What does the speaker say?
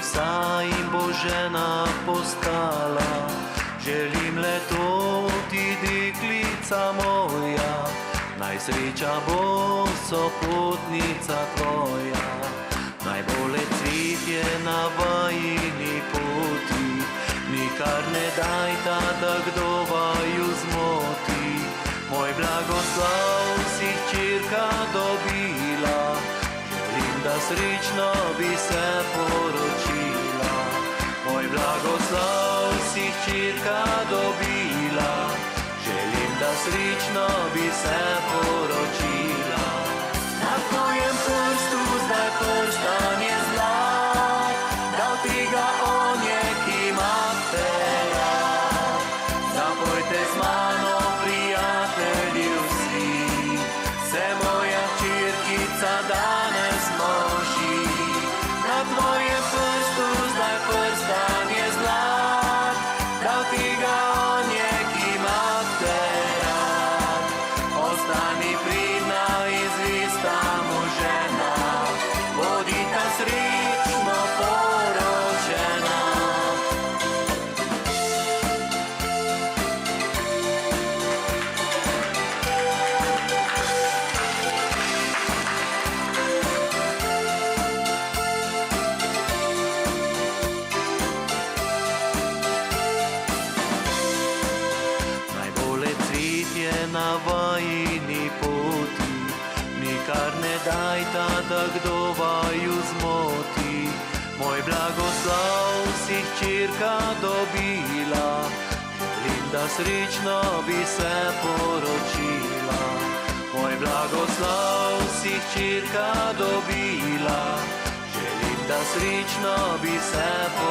vsa in bo žena postala. Želim le to ti, deklica moja, naj sreča bo sopotnica tvoja. Najbolje cvetje na vajini poti, nikar ne dajta, da kdo vaju zmoti. Moj blagoslov si hčerka dobila, želim, da srečno bi se poročila. Moj blagoslov si hčerka dobila, želim, da srečno bi se poročila. Na tvojem prstu zdaj prstan je zlat, da od tega on je, ki ima te rad. Zapojte z mano, prijatelji vsi, se moja hčerkica danes moši. Na tvojem prstu zdaj prstan je zlat, da od tega on je, ki ima te rad. Ostani pridna in zvesta mu žena, bodita srečno poročena. Najbolje cvetje na vajini poti, nikar ne dajta, da kdo vaju zmoti. Moj blagoslov si hčerka dobila, želim, da srečno bi se poročila. Moj blagoslov si hčerka dobila, želim, da srečno bi se poročila.